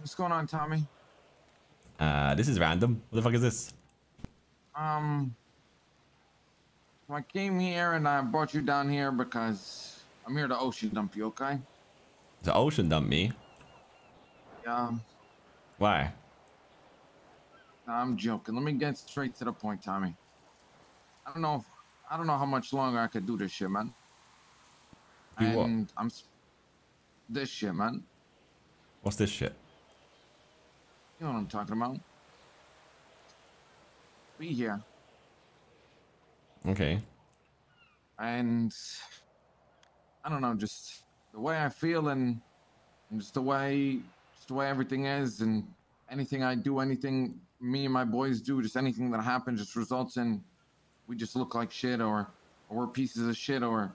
What's going on, Tommy? This is random. What the fuck is this? Um, I came here and I brought you down here because I'm here to ocean dump you, okay? The ocean dumped me. Yeah, Why? I'm joking. Let me get straight to the point, Tommy. I don't know how much longer I could do this shit, man. Do what? And this shit, man. What's this shit? You know what I'm talking about? Be here. Okay. And I don't know, just the way I feel and just the way everything is, and anything I do, anything me and my boys do, just anything that happens just results in we just look like shit, or we're pieces of shit, or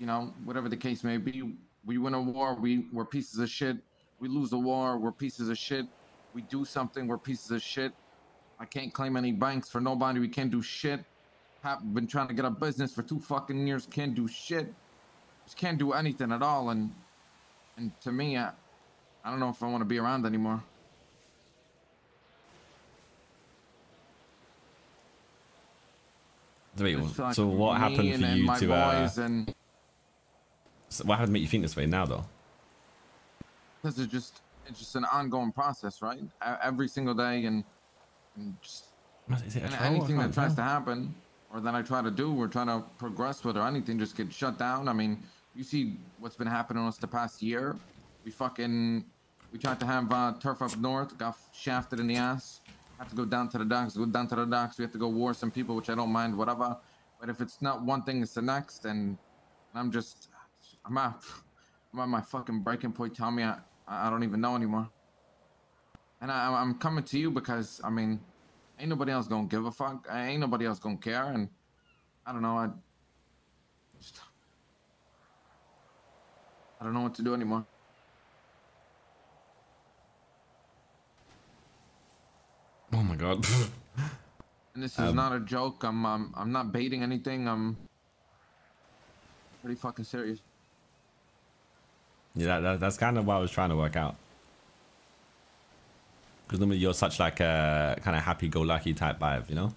you know, whatever the case may be. We win a war, we're pieces of shit. We lose a war, we're pieces of shit. We do something, we're pieces of shit. I can't claim any banks for nobody. We can't do shit. Have been trying to get a business for 2 fucking years. Can't do shit. Just can't do anything at all. And to me, I don't know if I want to be around anymore. Wait, Like so what happened for you my to boys and so what happened to make you think this way now though? because it's just an ongoing process, right? Every single day, and just Is it a and troll? anything that tries to happen or that I try to do, or trying to progress with, or anything, just gets shut down. I mean, you see what's been happening to us the past year. We tried to have turf up north, got shafted in the ass. Have to go down to the docks. Go down to the docks. We have to go war some people, which I don't mind, whatever. But if it's not one thing, it's the next, and I'm just, I'm out. I'm at my fucking breaking point. Tell me, I don't even know anymore. And I'm coming to you because I mean, ain't nobody else gonna give a fuck. Ain't nobody else gonna care. And I don't know. Just, I don't know what to do anymore. Oh my god. And this is not a joke. I'm not baiting anything. I'm pretty fucking serious. Yeah, that's kind of what I was trying to work out. Because normally you're such like a kind of happy-go-lucky type vibe, you know?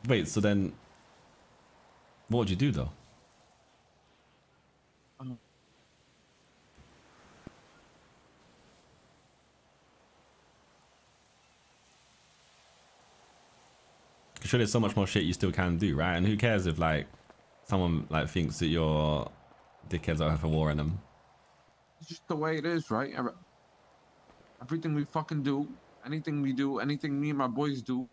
Wait, so then what would you do though? Sure, there's so much more shit you still can do, right? And who cares if like someone like thinks that your dickheads are for war in them? It's just the way it is, right? Everything we fucking do, anything we do, anything me and my boys do,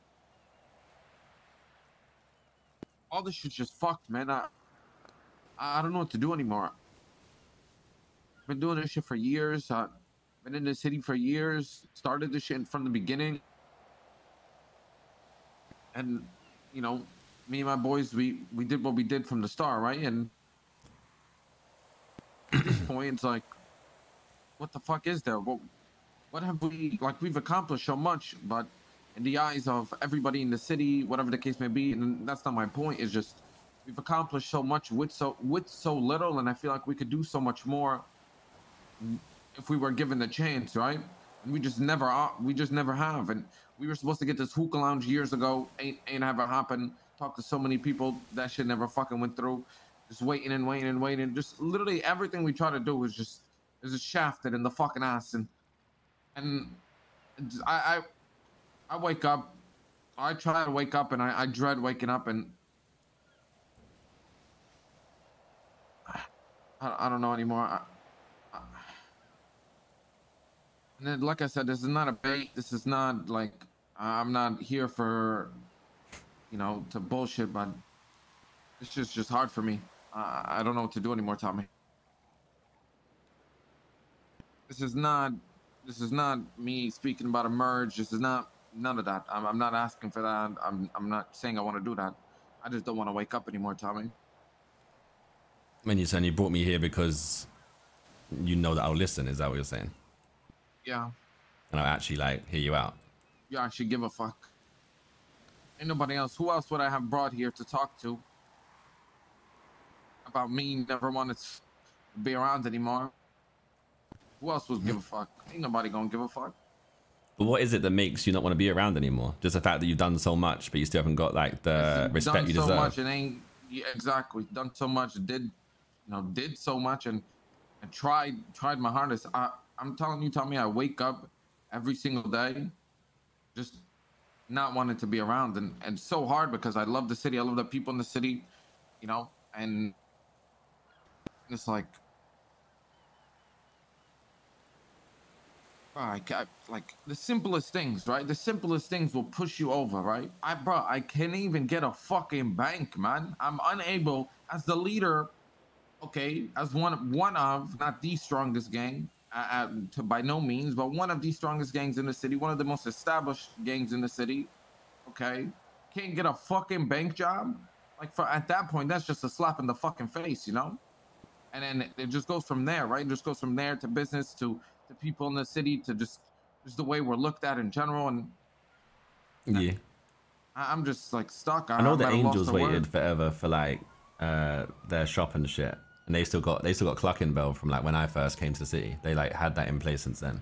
all this shit's just fucked, man. I don't know what to do anymore. I've been doing this shit for years. Been in the city for years. Started this shit from the beginning. And, you know, me and my boys, we did what we did from the start, right? And at this point, it's like, what the fuck is there? What have we, like, we've accomplished so much, but in the eyes of everybody in the city, whatever the case may be, and that's not my point, it's just we've accomplished so much with so little, and I feel like we could do so much more if we were given the chance, right? And we just never are, we just never have. And we were supposed to get this hookah lounge years ago, ain't ever happened. Talked to so many people, that shit never fucking went through. Just waiting and waiting and waiting. Just literally everything we try to do is just shafted in the fucking ass. And I wake up, I try to wake up, and I dread waking up, and I don't know anymore. And then, like I said, this is not a bait. This is not like, I'm not here for, you know, to bullshit, but it's just hard for me. I don't know what to do anymore, Tommy. This is not me speaking about a merge. This is not none of that. I'm not asking for that. I'm not saying I want to do that. I just don't want to wake up anymore, Tommy. When you saying you brought me here because you know that I'll listen, is that what you're saying? Yeah. And I'll actually like hear you out. You actually give a fuck. Ain't nobody else. Who else would I have brought here to talk to about me never wanted be around anymore. Who else would give a fuck? Ain't nobody gonna give a fuck. But what is it that makes you not want to be around anymore? Just the fact that you've done so much, but you still haven't got like the respect you deserve. Done so much and ain't exactly done so much. Did so much and tried my hardest. I'm telling you, Tommy, I wake up every single day, just not wanting to be around, and so hard because I love the city. I love the people in the city, you know, and it's like. Like the simplest things, right? The simplest things will push you over, right? I can't even get a fucking bank, man. I'm unable as the leader, okay, as one of not the strongest gang, by no means, but one of the strongest gangs in the city, one of the most established gangs in the city, okay, can't get a fucking bank job. Like at that point, that's just a slap in the fucking face, you know? And then it just goes from there, right? It just goes from there to business to people in the city to just the way we're looked at in general. And yeah, I'm just like stuck. I know the Angels waited forever for like their shop and shit, and they still got Cluckenbell from like when I first came to the city. They like had that in place since then.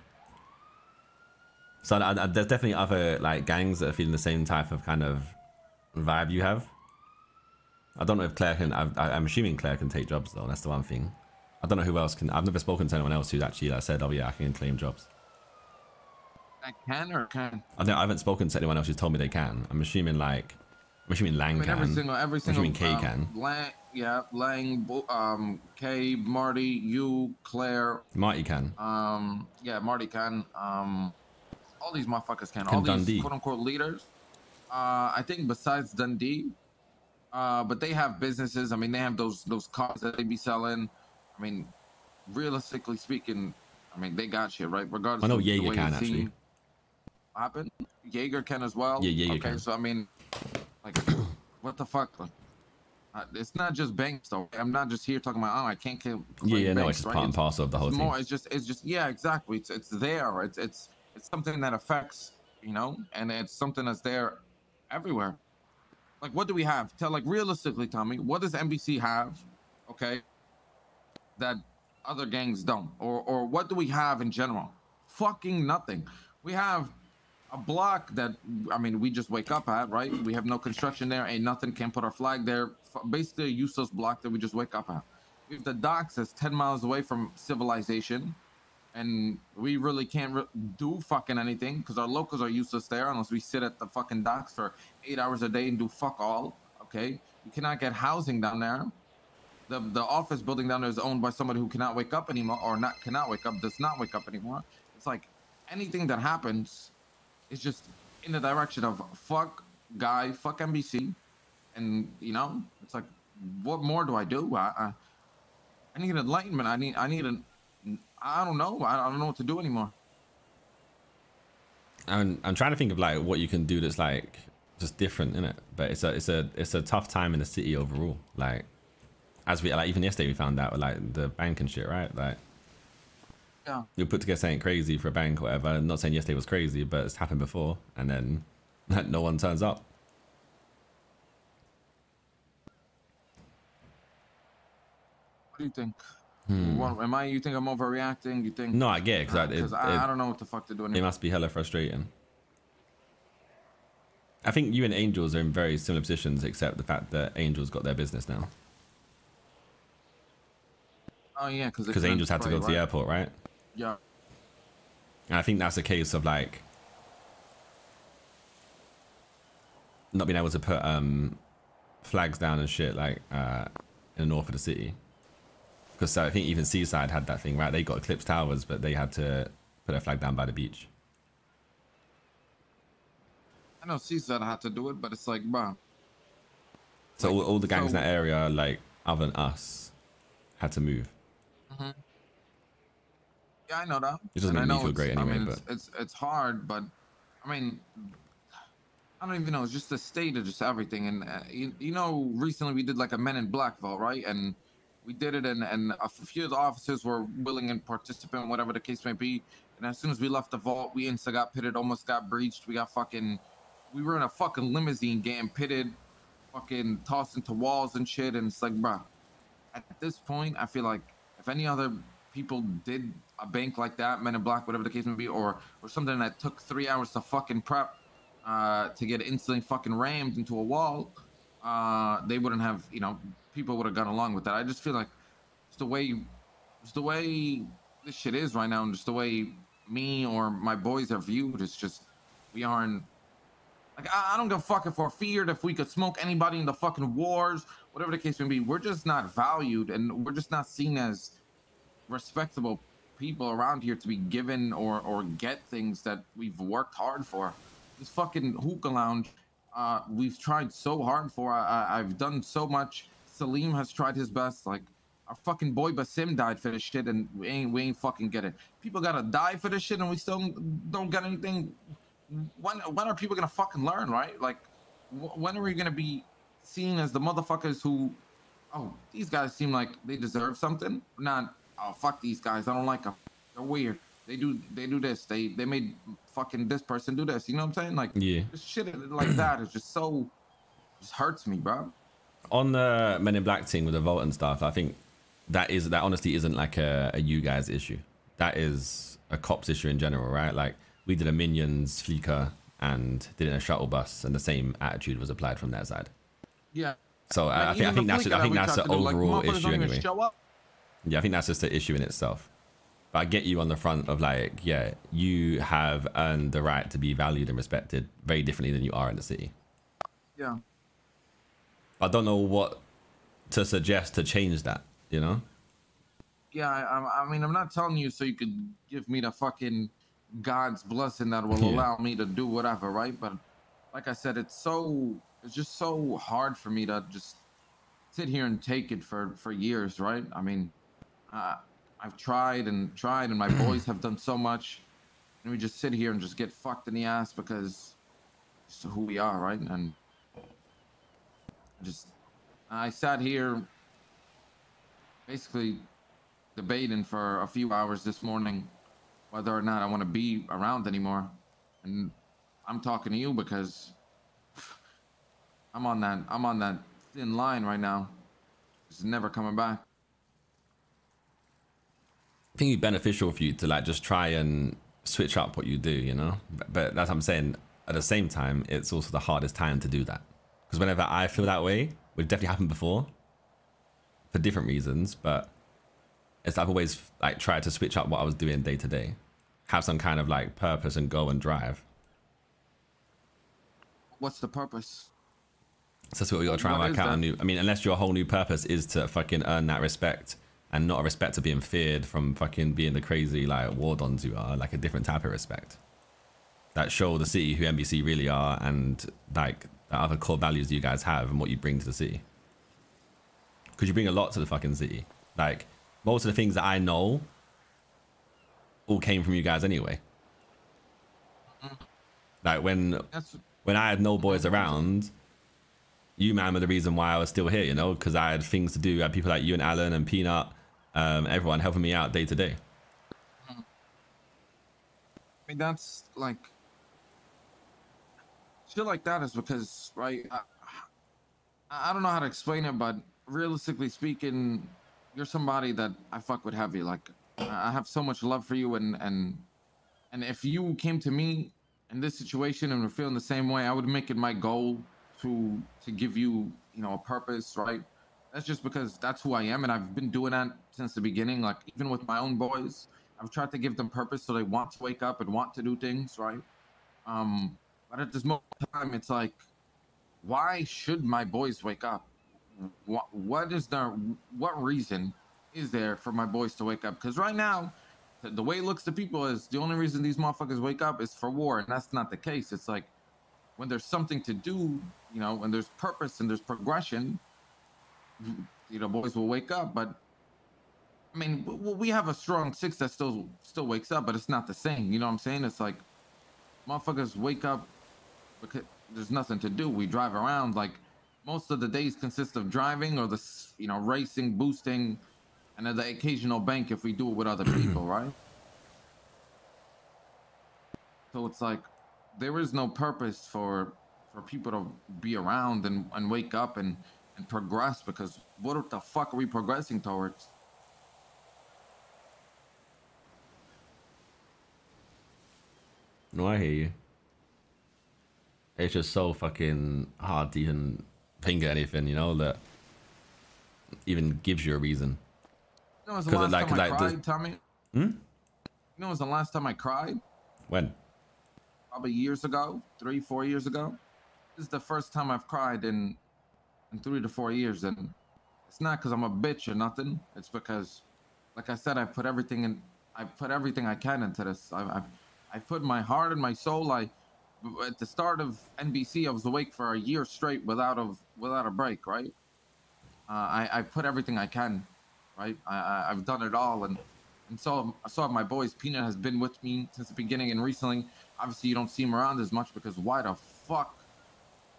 So there's definitely other like gangs that are feeling the same type of kind of vibe you have. I don't know if Claire can. I'm assuming Claire can take jobs though. That's the one thing. I don't know who else can. I've never spoken to anyone else who's actually said, "Oh yeah, I can claim jobs." I can or can. I haven't spoken to anyone else who's told me they can. I'm assuming Lang can. Every single. I'm assuming Kay can. Lang, Kay, Marty, you, Claire. Marty can. Yeah, Marty can. All these motherfuckers can. All these Dundee. quote unquote leaders. I think besides Dundee, but they have businesses. I mean, they have those cars that they be selling. I mean, realistically speaking, I mean, they got shit, right? Regardless. I know of the Jaeger way can actually. Happen. Jaeger can as well. Yeah, Jaeger okay, can. So I mean, like, what the fuck? Like, it's not just banks though. I'm not just here talking about I can't kill. Yeah, banks, no, it's just right? part and parcel of the whole thing. It's just yeah, exactly. It's there. It's something that affects, you know, and it's something that's there everywhere. Like, what do we have? Like realistically, Tommy, what does NBC have? Okay. That other gangs don't, or what do we have in general? Fucking nothing. We have a block that, I mean, we just wake up at, right? We have no construction there, ain't nothing, can't put our flag there. Basically a useless block that we just wake up at. We have the docks that's 10 miles away from civilization, and we really can't do fucking anything because our locals are useless there unless we sit at the fucking docks for 8 hours a day and do fuck all. Okay, you cannot get housing down there. The office building down there is owned by somebody who cannot wake up anymore, or does not wake up anymore. It's like anything that happens is just in the direction of fuck NBC, and you know, it's like, what more do I do? I need enlightenment. I don't know. I don't know what to do anymore. I'm trying to think of like what you can do that's like just different, innit? But it's a tough time in the city overall. Like, as we like, even yesterday we found out like the bank and shit, right? Like, yeah, you put together something crazy for a bank or whatever. I'm not saying yesterday was crazy, but it's happened before, and then no one turns up. What do you think? You think I'm overreacting? You think? No, I get it, because I don't know what the fuck to do anymore. It must be hella frustrating. I think you and Angels are in very similar positions, except the fact that Angels got their business now. Oh yeah, because Angels had to go to the airport, right? Yeah. And I think that's a case of like not being able to put flags down and shit like in the north of the city. Because I think even Seaside had that thing, right? They got Eclipse Towers, but they had to put their flag down by the beach. I know Seaside had to do it, but it's like, bro. So like, all the gangs in that area, like other than us, had to move. Mm-hmm. Yeah, I know that. It doesn't make me feel great anyway. I mean, but it's hard, but I mean, I don't even know. It's just the state of just everything. And you know, recently we did like a Men in Black vote, right? And we did it, and a few of the officers were willing and participant, whatever the case may be. And as soon as we left the vault, we insta got pitted, almost got breached. We were in a fucking limousine getting pitted, fucking tossed into walls and shit. And it's like, bro, at this point, I feel like if if any other people did a bank like that, Men in Black, whatever the case may be, or something that took 3 hours to fucking prep, to get instantly fucking rammed into a wall, they wouldn't have, people would have gone along with that. I just feel like just the way this shit is right now, and just the way me or my boys are viewed, it's just we aren't. Like, I don't give a fuck if we're feared, if we could smoke anybody in the fucking wars, whatever the case may be. We're just not valued, and we're just not seen as respectable people around here to be given or get things that we've worked hard for. This fucking hookah lounge, we've tried so hard for. I've done so much. Salim has tried his best. Like, our fucking boy Basim died for this shit, and we ain't fucking get it. People gotta die for this shit, and we still don't get anything. When are people gonna fucking learn, right? Like, when are we gonna be seen as the motherfuckers who, oh, these guys seem like they deserve something? Not, oh, fuck these guys, I don't like them, they're weird, they do this, they made fucking this person do this, you know what I'm saying? Like, yeah, this shit like that is just so, just hurts me, bro. On the Men in Black thing with the vault and stuff, I think that honestly isn't like a you guys issue. That is a cops issue in general, right? Like, we did a Minions fleeker and did it in a shuttle bus, and the same attitude was applied from their side. Yeah. So I think that's the overall issue anyway. Yeah, I think that's just the issue in itself. But I get you on the front of, like, yeah, you have earned the right to be valued and respected very differently than you are in the city. Yeah. I don't know what to suggest to change that, you know? Yeah, I mean, I'm not telling you so you could give me the fucking God's blessing that will allow me to do whatever, right? But like I said, it's just so hard for me to just sit here and take it for years, right? I mean, I've tried and my boys have done so much, and we just sit here and just get fucked in the ass because it's who we are, right? And I sat here basically debating for a few hours this morning whether or not I want to be around anymore. And I'm talking to you because I'm on that thin line right now. It's never coming back. I think it's beneficial for you to, like, just try and switch up what you do, you know? But that's what I'm saying. At the same time, it's also the hardest time to do that. Because whenever I feel that way, which definitely happened before, for different reasons, but it's I've always, like, tried to switch up what I was doing day to day, have some kind of, like, purpose and go and drive. What's the purpose? So that's what we got to try and work out. I mean, unless your whole new purpose is to fucking earn that respect, and not a respect to being feared from fucking being the crazy, like, war dons you are, like a different type of respect that show the city who NBC really are, and, like, the other core values you guys have and what you bring to the city. Because you bring a lot to the fucking city. Like, most of the things that I know all came from you guys anyway. Like, when I had no boys around, you, man, were the reason why I was still here, you know, because I had things to do. I had people like you and Alan and Peanut, everyone helping me out day to day. I mean, that's like, shit like that is because, right, I don't know how to explain it, but realistically speaking, you're somebody that I fuck with heavy. Like, I have so much love for you, and if you came to me in this situation and were feeling the same way, I would make it my goal to give you, you know, a purpose, right? That's just because that's who I am, and I've been doing that since the beginning. Like, even with my own boys, I've tried to give them purpose so they want to wake up and want to do things, right? But at this moment in time, it's like, why should my boys wake up? What reason is there for my boys to wake up? Because right now, the way it looks to people is the only reason these motherfuckers wake up is for war, and that's not the case. It's like, when there's something to do, you know, when there's purpose and there's progression, you know, boys will wake up. But I mean, we have a strong six that still wakes up, but it's not the same. You know what I'm saying? It's like, motherfuckers wake up because there's nothing to do. We drive around. Like, most of the days consist of driving or you know, racing, boosting, and then the occasional bank if we do it with other people, right? So it's like, there is no purpose for people to be around and wake up and progress, because what the fuck are we progressing towards? No, I hear you. It's just so fucking hard to even think of anything, you know, that even gives you a reason. You know, it was the last time I cried, Tommy? Hmm? You know, it was the last time I cried? When? Probably years ago, 3-4 years ago. This is the first time I've cried in 3 to 4 years, and it's not because I'm a bitch or nothing. It's because, like I said, I put everything I can into this. I've put my heart and my soul. At the start of NBC, I was awake for a year straight without a break, right? I put everything I can, right? I've done it all, and so my boys. Peanut has been with me since the beginning, and recently, obviously, you don't see him around as much because why the fuck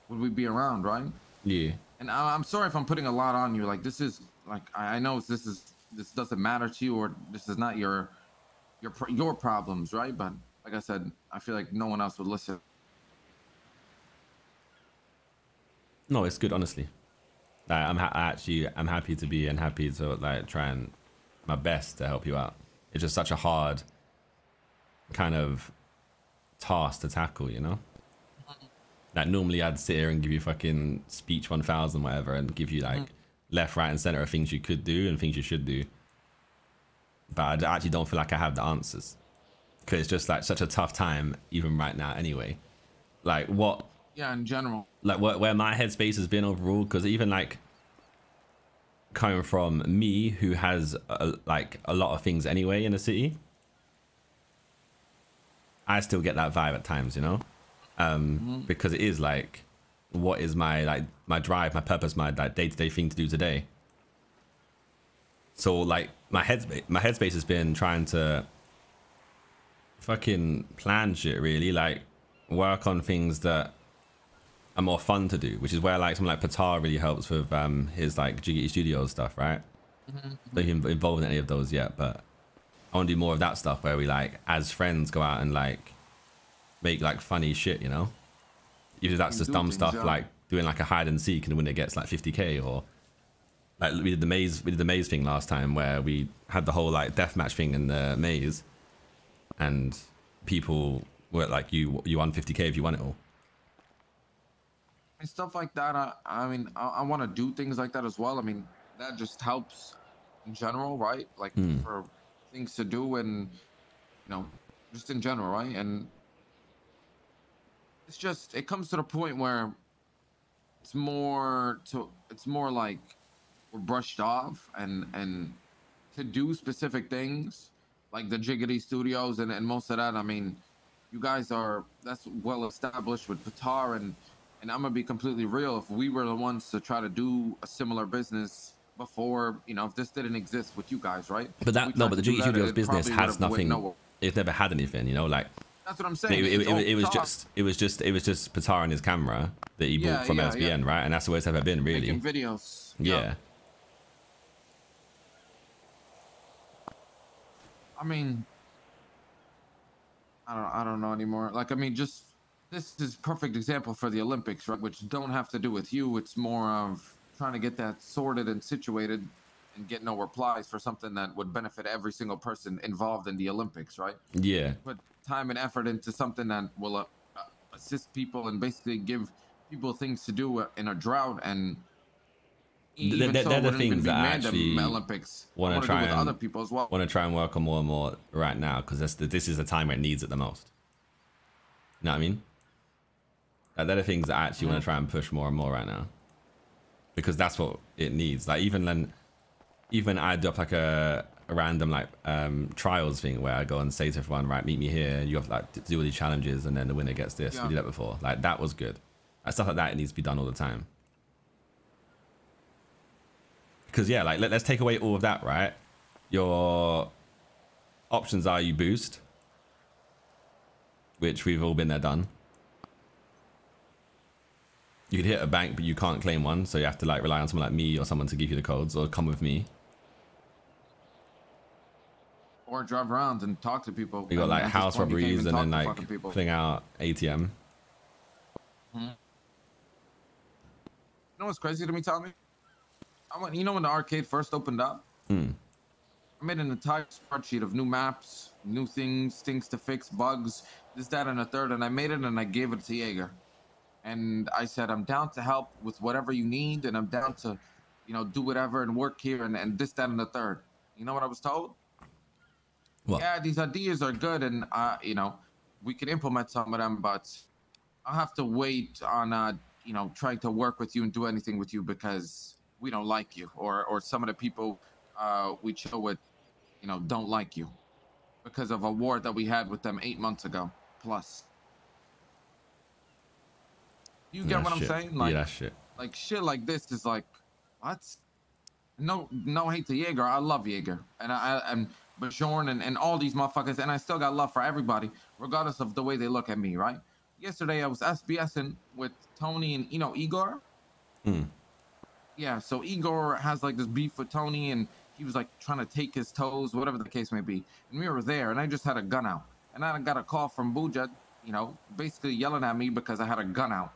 would we be around, right? Yeah. And I'm sorry if I'm putting a lot on you. Like, this is like, I know this doesn't matter to you, or this is not your problems, right? But like I said, I feel like no one else would listen. No, it's good, honestly. Like, I'm happy to be and happy to like try and my best to help you out. It's just such a hard kind of task to tackle, you know? Like normally I'd sit here and give you fucking speech 1000 whatever and give you like left, right and center of things you could do and things you should do. But I actually don't feel like I have the answers because it's just like such a tough time even right now anyway. Like what? Yeah, in general. Like where my headspace has been overall, because even like coming from me who has like a lot of things anyway in the city, I still get that vibe at times, you know? Because it is like, what is my drive, my purpose, my like day-to-day thing to do today. So like my headspace has been trying to fucking plan shit, really, like work on things that are more fun to do, which is where like someone like Patar really helps with his like Jiggity Studios stuff, right? Don't even involved in any of those yet, but I want to do more of that stuff where we like as friends go out and like make like funny shit, you know? Usually that's just dumb stuff, like doing like a hide and seek and the winner gets like 50k, or like we did the maze thing last time where we had the whole like deathmatch thing in the maze and people were like, you won 50k if you won it all. And stuff like that. I mean, I want to do things like that as well. I mean, that just helps in general, right? Like for things to do and, you know, just in general, right? And it's just, it comes to the point where it's more like we're brushed off and to do specific things like the Jiggity Studios and most of that. I mean, you guys that's well established with Patar, and I'm gonna be completely real. If we were the ones to try to do a similar business before, you know, if this didn't exist with you guys, right? But that no, but the Jiggity Studios business has nothing. It's never had anything, you know, like. That's what I'm saying. It was just Patar and his camera that he bought from SBN, right? And that's the way it's ever been, really. Making videos. Yeah. I mean, I don't know anymore. Like, I mean, just this is perfect example for the Olympics, right? Which don't have to do with you. It's more of trying to get that sorted and situated and get no replies for something that would benefit every single person involved in the Olympics, right? Yeah. Put time and effort into something that will assist people and basically give people things to do in a drought. And they're the things that I actually Olympics want to try with and other people as well. Want to try and work on more and more right now, because this is the time where it needs it the most. You know what I mean? They're the things that I actually want to try and push more and more right now, because that's what it needs. Like even I do up like a random like trials thing where I go and say to everyone, right, meet me here, you have like to do all these challenges and then the winner gets this. We did that before. Like that was good. Like, stuff like that, it needs to be done all the time. Because yeah, like let's take away all of that, right? Your options are you boost, which we've all been there done. You could hit a bank but you can't claim one, so you have to like rely on someone like me or someone to give you the codes, or come with me. Or drive around and talk to people. You got like house robberies and then like fling out ATM. You know what's crazy to me, Tommy? You know when the arcade first opened up? I made an entire spreadsheet of new maps, new things to fix, bugs, this, that, and a third, and I made it and I gave it to Jaeger. And I said, I'm down to help with whatever you need, and I'm down to, do whatever and work here and this, that, and the third. You know what I was told? What? Yeah, these ideas are good, and we can implement some of them, but I'll have to wait on trying to work with you and do anything with you because we don't like you, or some of the people we chill with, don't like you because of a war that we had with them 8 months ago plus. You get what I'm saying? Like, yeah, that shit. Like shit like this is like, what? No hate to Jaeger. I love Jaeger, and Bajorn and all these motherfuckers, and I still got love for everybody, regardless of the way they look at me, right? Yesterday I was SBSing with Tony and Igor. Yeah, so Igor has like this beef with Tony, and he was like trying to take his toes, whatever the case may be. And we were there, and I just had a gun out, and I got a call from Buja, basically yelling at me because I had a gun out,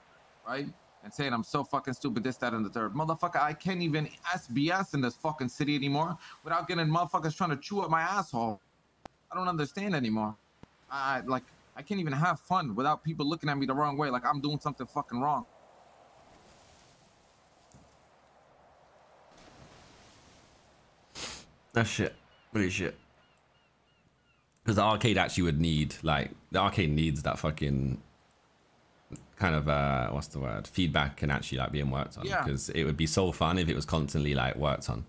right? And saying I'm so fucking stupid, this, that, and the third. Motherfucker, I can't even SBS in this fucking city anymore without getting motherfuckers trying to chew up my asshole. I don't understand anymore. I can't even have fun without people looking at me the wrong way, like I'm doing something fucking wrong. That's shit. Really shit. Because the arcade actually would need, like, the arcade needs that fucking kind of what's the word, feedback and actually like being worked on. Because it would be so fun if it was constantly like worked on.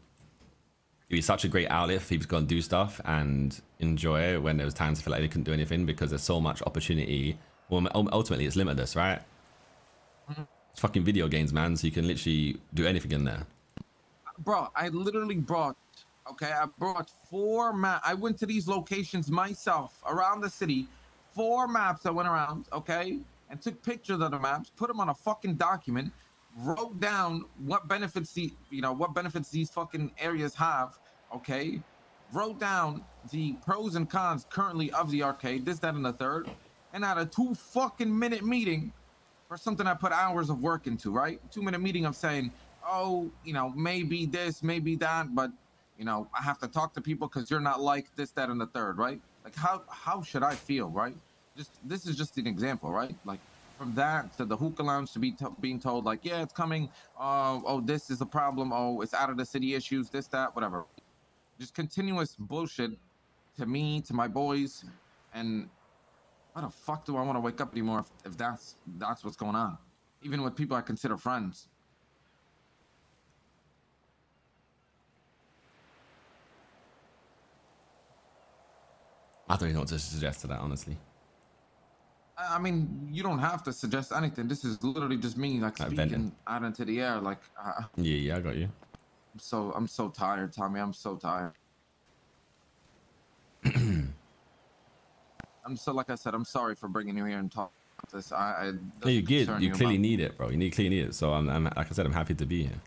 It'd be such a great outlet for people to go and do stuff and enjoy it when there was times to feel like they couldn't do anything because there's so much opportunity. Well, ultimately it's limitless, right? It's fucking video games, man, so you can literally do anything in there. Bro, I literally brought, I brought 4 maps. I went to these locations myself around the city, 4 maps I went around, and took pictures of the maps, put them on a fucking document, wrote down what benefits these fucking areas have, wrote down the pros and cons currently of the arcade, this, that, and the third, and had a 2 fucking minute meeting for something I put hours of work into, right? 2-minute meeting of saying, oh, maybe this, maybe that, but I have to talk to people because you're not like this, that, and the third, right? Like how should I feel, right? This is just an example, right? Like from that to the hookah lounge to being told like, yeah, it's coming. Oh, this is a problem. Oh, it's out of the city issues. This, that, whatever. Just continuous bullshit to me, to my boys, and why the fuck do I want to wake up anymore if that's what's going on? Even with people I consider friends. I don't even know what to suggest to that, honestly. I mean, you don't have to suggest anything. This is literally just me, like speaking venting out into the air. Like, yeah, I got you. I'm so tired, Tommy. I'm so tired. Like I said, I'm sorry for bringing you here and talk about this. No, you good. You clearly need it, bro. You clearly need it. So I'm like I said, I'm happy to be here.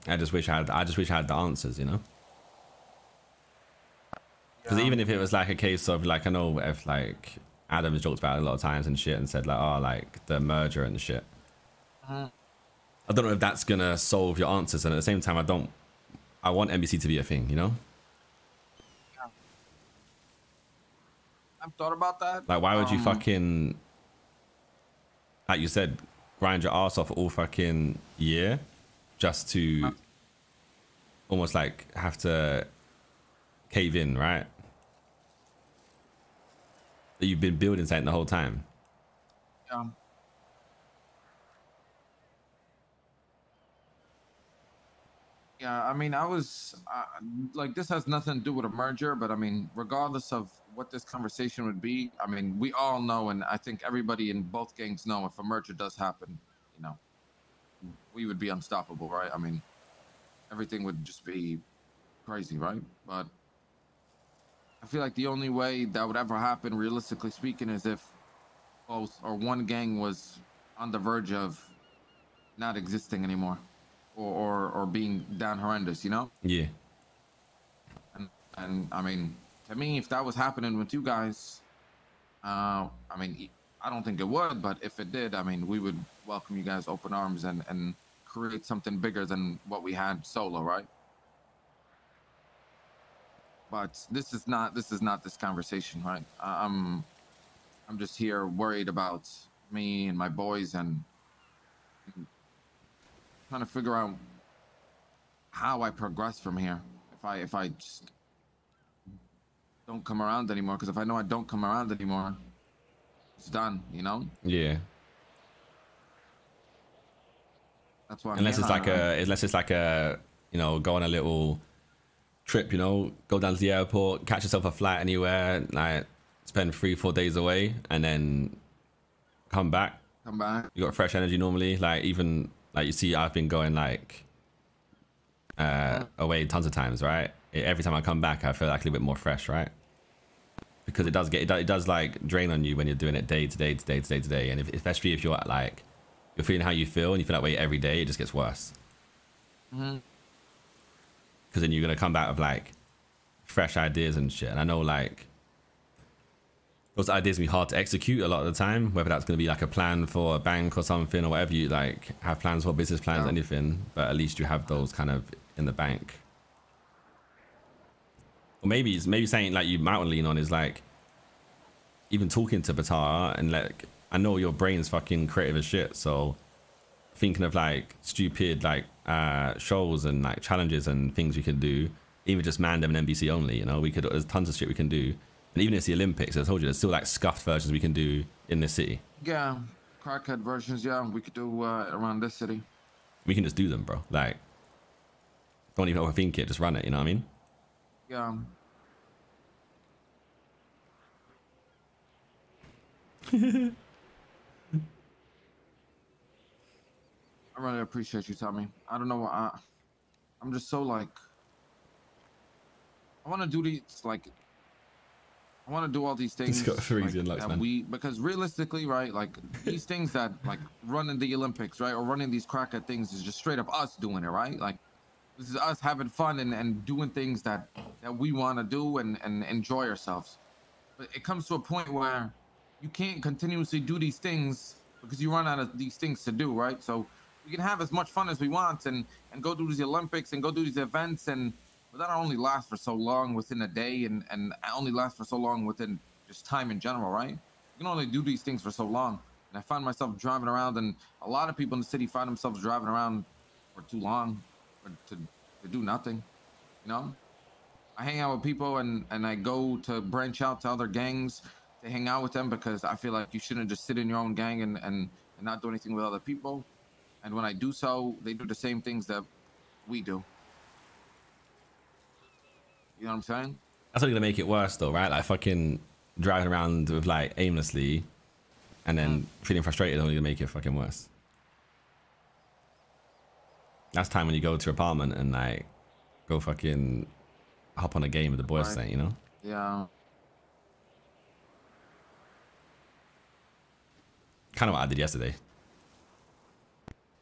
I just wish I had the answers, Because even if it was like a case of like, I know if like Adam's joked about it a lot of times and shit and said like, oh, like the merger and shit. I don't know if that's gonna solve your answers, and at the same time, I want NBC to be a thing, Yeah. I've thought about that. Like, why would you fucking, like you said, grind your ass off all fucking year just to almost like have to cave in, right? That you've been building something the whole time. Yeah, I mean, I was like, this has nothing to do with a merger, but I mean, regardless of what this conversation would be, I mean, we all know, and I think everybody in both gangs know, if a merger does happen, we would be unstoppable, right? I mean, everything would just be crazy, right? But I feel like the only way that would ever happen, realistically speaking, is if both or one gang was on the verge of not existing anymore, or being down horrendous, Yeah. And I mean, to me, if that was happening with you guys, I mean, I don't think it would, but if it did, I mean, we would welcome you guys open arms and create something bigger than what we had solo, right? But this is not this conversation, right? I'm just here worried about me and my boys and trying to figure out how I progress from here. If I just don't come around anymore, because if I know I don't come around anymore, it's done, you know? Yeah. That's why I'm Unless here. it's like a, you know, go on a little trip, you know, go down to the airport, catch yourself a flight anywhere, like spend 3-4 days away, and then come back. Come back. You got fresh energy normally. Like even like you see, I've been going like away tons of times, right? Every time I come back, I feel like a little bit more fresh, right? Because it does like drain on you when you're doing it day to day to day to day to day, and especially if you're like you're feeling how you feel and you feel that way every day, it just gets worse. Because then you're gonna come back with like fresh ideas and shit. And I know like those ideas can be hard to execute a lot of the time, whether that's gonna be like a plan for a bank or something or whatever you like have plans for, business plans, anything. But at least you have those kind of in the bank. Or maybe something like you might want to lean on is like even talking to Batara and like I know your brain's fucking creative as shit, so thinking of like stupid like shows and like challenges and things we can do, even just Mandem and NBC only, you know, there's tons of shit we can do. And even if it's the Olympics, I told you there's still like scuffed versions we can do in this city. Yeah, crackhead versions, yeah, we could do around this city. We can just do them, bro. Like don't even overthink it, just run it, you know what I mean? Yeah. I really appreciate you, Tommy. I don't know why I'm just so like I want to do these like I want to do all these things Got like, Lux, that because realistically, right, like these things that like running the Olympics, right, or running these crackhead things is just straight up us doing it, right? Like this is us having fun and doing things that we want to do and enjoy ourselves. But it comes to a point where you can't continuously do these things because you run out of these things to do, right? So we can have as much fun as we want and go do these Olympics and go do these events, but that only lasts for so long within a day and only lasts for so long within just time in general, right? You can only do these things for so long. And I find myself driving around, and a lot of people in the city find themselves driving around for too long to do nothing, you know? I hang out with people and I go to branch out to other gangs to hang out with them because I feel like you shouldn't just sit in your own gang and not do anything with other people. And when I do so, they do the same things that we do. You know what I'm saying? That's only gonna make it worse though, right? Like fucking driving around with like aimlessly and then feeling frustrated only gonna make it fucking worse. That's time when you go to your apartment and like go fucking hop on a game with the boys, right. You know? Yeah. Kind of what I did yesterday.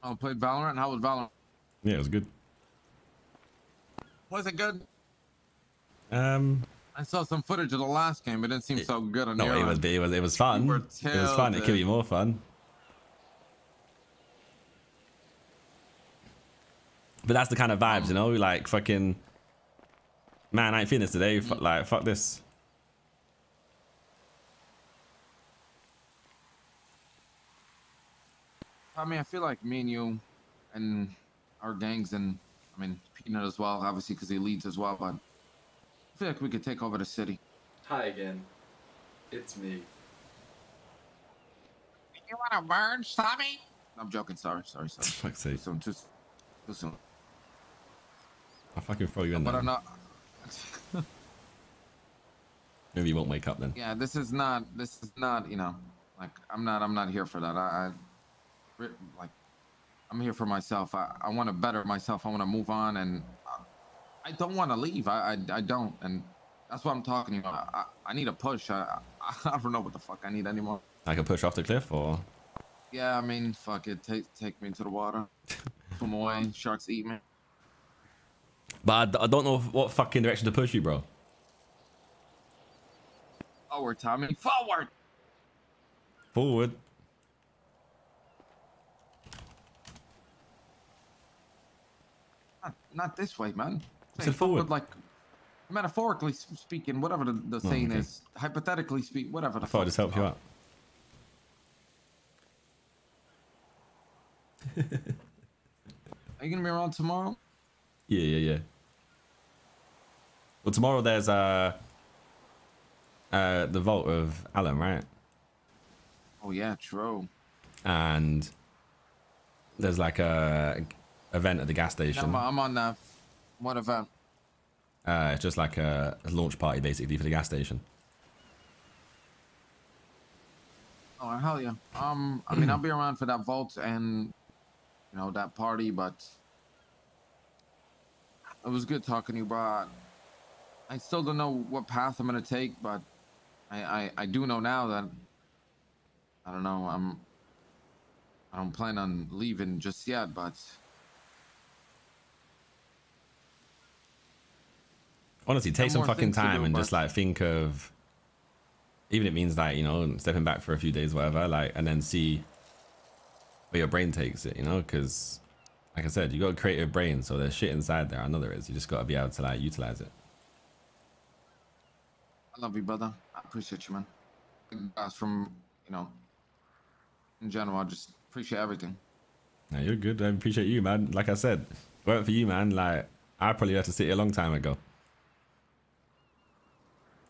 Oh, played Valorant? How was Valorant? Yeah, it was good. Was it good? I saw some footage of the last game. It didn't seem so good on your end. it was fun. It was fun. It could be more fun. But that's the kind of vibes, you know? Like fucking man, I ain't feeling this today. Like fuck this. I mean, I feel like me and you and our gangs, and I mean Peanut as well, obviously because he leads as well, but I feel like we could take over the city. Hi again. It's me. You want to merge, Tommy? I'm joking. Sorry. Fuck's sake. Too soon. I'll fucking throw you in there. But I'm not. Maybe you won't wake up then. Yeah, this is not. You know, like I'm not here for that. Like I'm here for myself. I want to better myself. I want to move on, and I don't want to leave. I don't, and that's what I'm talking about. I need a push. I don't know what the fuck I need anymore. Like a push off the cliff, or? Yeah, I mean, fuck it. Take me into the water. Swim away. Sharks eat me. But I don't know what fucking direction to push you, bro. Forward, Tommy. Forward. Forward. Not this way, man. I said forward. Like Metaphorically speaking, whatever the saying is, hypothetically speak, whatever. I thought I'd just help you out. Are you gonna be around tomorrow? Yeah. Well, tomorrow there's the vault of Alan, right? Oh yeah, true. And there's like a event at the gas station. I'm on that. What event? It's just like a launch party basically for the gas station. Oh hell yeah. I mean I'll be around for that vault and that party, but it was good talking to you, bro. I still don't know what path I'm gonna take, but I do know now that I don't know. I don't plan on leaving just yet, but honestly, take some fucking time and just like think of, even if it means like stepping back for a few days, whatever, like, and then see where your brain takes it, because like I said, you got a creative brain, so there's shit inside there. I know there is. You just got to be able to like utilize it. I love you, brother. I appreciate you, man. Guys, from in general, I just appreciate everything. No, you're good. I appreciate you, man. Like I said, if it weren't for you, man, like I probably had to sit here a long time ago.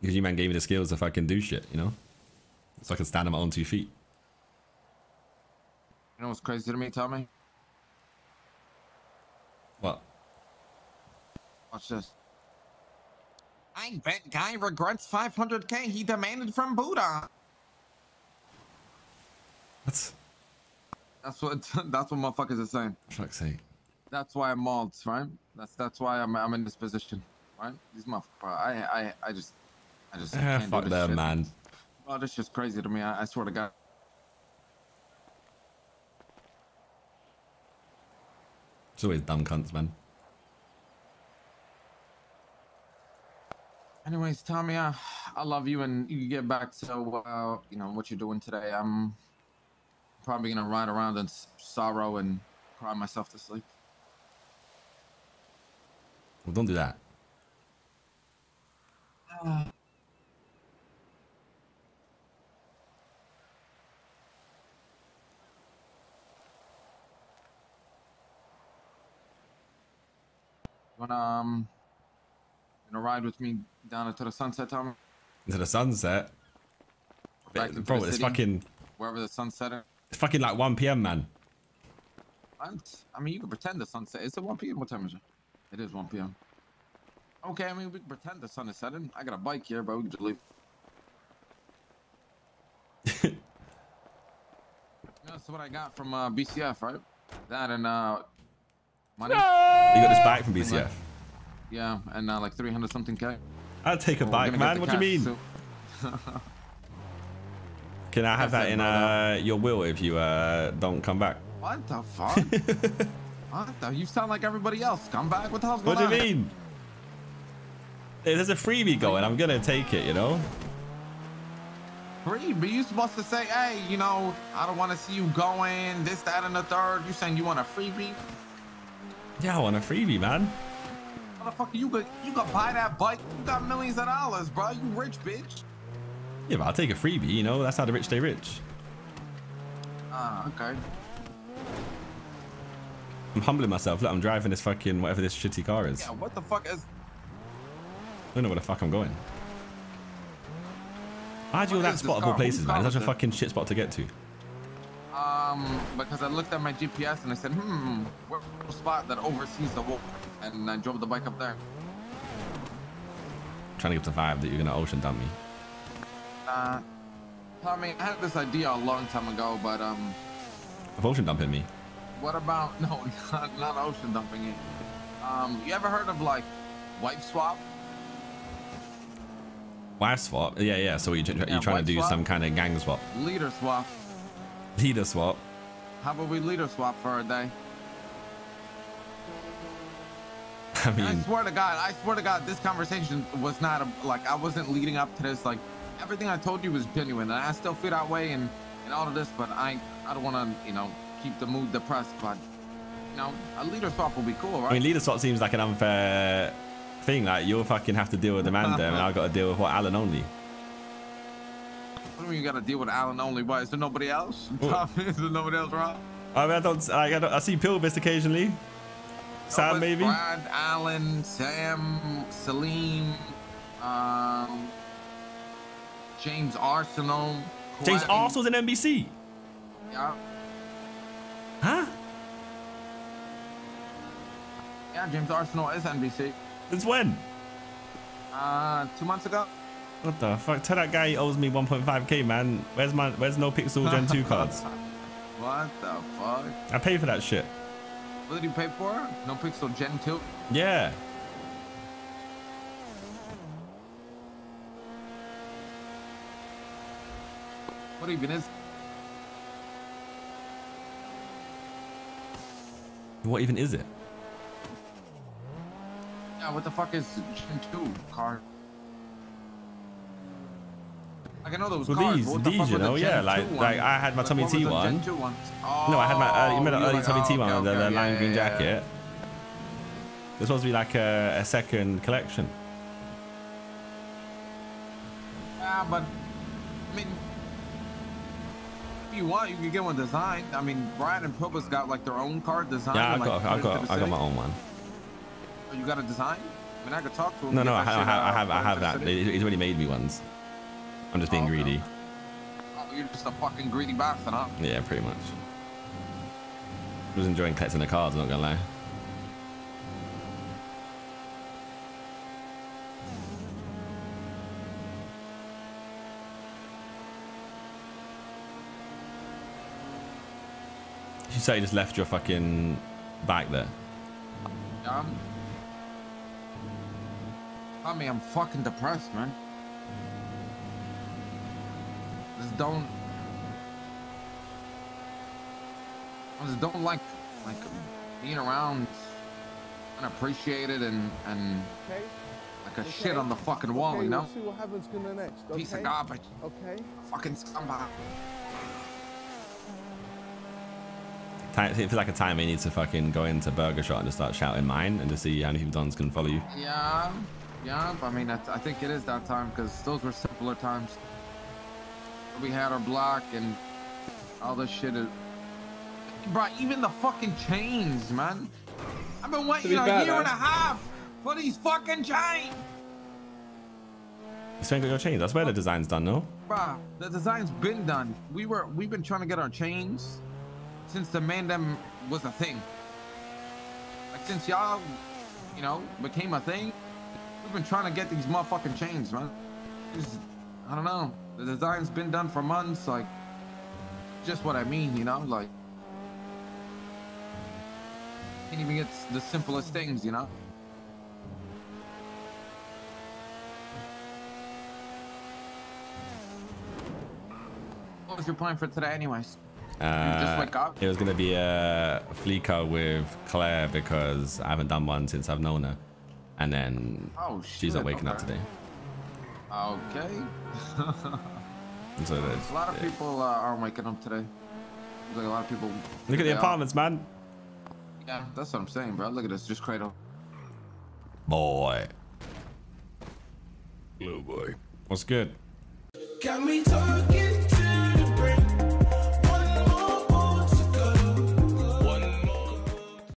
Because you, man, gave me the skills if I can do shit, so I can stand on my own 2 feet. You know what's crazy to me, Tommy? What? Watch this. I bet guy regrets 500K he demanded from Buddha. What? That's what motherfuckers are saying. For fuck's sake. That's why I'm mauled, right? That's why I'm in this position, right? These motherfuckers. I just can't fuck do this them, shit. man. Oh, this just crazy to me. I swear to God. It's always dumb cunts, man. Anyways, Tommy, I love you, and you can get back to what you're doing today. I'm probably gonna ride around in sorrow and cry myself to sleep. Well, don't do that. Gonna ride with me down into the sunset, Tommy? Into the sunset? Bro, it's fucking... Wherever the sun's setting. It's fucking like 1 p.m, man. I mean, you can pretend the sunset. Is it 1 p.m? What time is it? It is 1 p.m. Okay, I mean, we can pretend the sun is setting. I got a bike here, but we can just leave. That's what I got from BCF, right? That and money. You got this bike from BCF? Yeah, and like 300 something K. I'll take a bike, man. What do you mean? Can I have that in your will if you don't come back? What the fuck? What the? You sound like everybody else. Come back. What the hell's going on? What do you mean? There's a freebie going. I'm gonna take it. Freebie? You supposed to say, hey, I don't want to see you going. This, that, and the third. You saying you want a freebie? Yeah, I want a freebie, man. Motherfucker, you could buy that bike. You got millions of dollars, bro. You rich, bitch. Yeah, but I'll take a freebie. That's how the rich stay rich. Okay. I'm humbling myself. Look, I'm driving this fucking whatever this shitty car is. Yeah, what the fuck is... I don't know where the fuck I'm going. Why'd you all that spot of all places, man? It's such a fucking shit spot to get to. Because I looked at my GPS and I said, where's the spot that oversees the wolf? And I drove the bike up there. Trying to get the vibe that you're gonna ocean dump me. Tommy, I had this idea a long time ago, but of ocean dumping me. What about not ocean dumping you? You ever heard of like wife swap? Wife swap? Yeah. So you're trying to do some kind of gang swap. Leader swap. Leader swap. How about we leader swap for a day? I mean, I swear to God, this conversation was not I wasn't leading up to this. Like everything I told you was genuine, and I still feel that way and all of this. But I don't want to keep the mood depressed. But a leader swap will be cool, right? I mean, leader swap seems like an unfair thing. Like, you'll fucking have to deal with the man there, and I've got to deal with what Alan only. What do you mean you got to deal with Alan only? Why, is there nobody else? Is there nobody else around? I mean, I see Pilvis occasionally. Sam, maybe? Brad, Alan, Sam, Salim, James Arsenal. James Arsenal's in NBC? Yeah. Huh? Yeah, James Arsenal is NBC. Since when? 2 months ago. What the fuck? Tell that guy he owes me 1.5k, man. Where's NoPixel Gen 2 cards? What the fuck? I paid for that shit. What did you pay for? NoPixel Gen 2? Yeah. What even is? What even is it? Yeah, what the fuck is Gen 2 card? Like, I know those cards. These, you know, yeah, like I had my Tommy T one. Oh, no, I had my early Tommy T one, okay, the lime green yeah. jacket. This supposed to be like a second collection. Yeah, but I mean, if you want, you can get one designed. I mean, Brian and Pilbus got like their own card designed. Yeah, I and, got my own one. Oh, you got a design? I mean, I could talk to him. No, I have that. He's already made me ones. I'm just being greedy. Oh, you're just a fucking greedy bastard, huh? Yeah, pretty much. I was enjoying collecting the cards, I'm not gonna lie. You say you just left your fucking bike there. Yeah, I mean, I'm fucking depressed, man. I just don't like being around unappreciated and like a shit on the fucking wall, you know? We'll see what happens next. Okay? Piece of garbage. Okay. Fucking scumbag. It feels like a time where you need to fucking go into Burger Shot and just start shouting mine and just see how many people can follow you. Yeah. I mean, I think it is that time because those were simpler times. We had our block and all this shit. Bro, even the fucking chains, man. I've been waiting a year and a half for these fucking chains. You still ain't got your chains. That's where the design's done, no? Bro, the design's been done. We've been trying to get our chains since the MDM was a thing. Like since y'all, you know, became a thing, we've been trying to get these motherfucking chains, man. I don't know. The design's been done for months, like just what I mean, you know, like can't even get the simplest things, you know. What was your plan for today anyways? You just wake up? It was gonna be a fleeker with Claire because I haven't done one since I've known her, and then she's not waking up today. Okay. So a lot of people aren't waking up today. There's like a lot of people. Look at the apartments, man. Yeah, that's what I'm saying, bro. Look at this, just cradle. Boy. Little boy. What's good? Got me talking.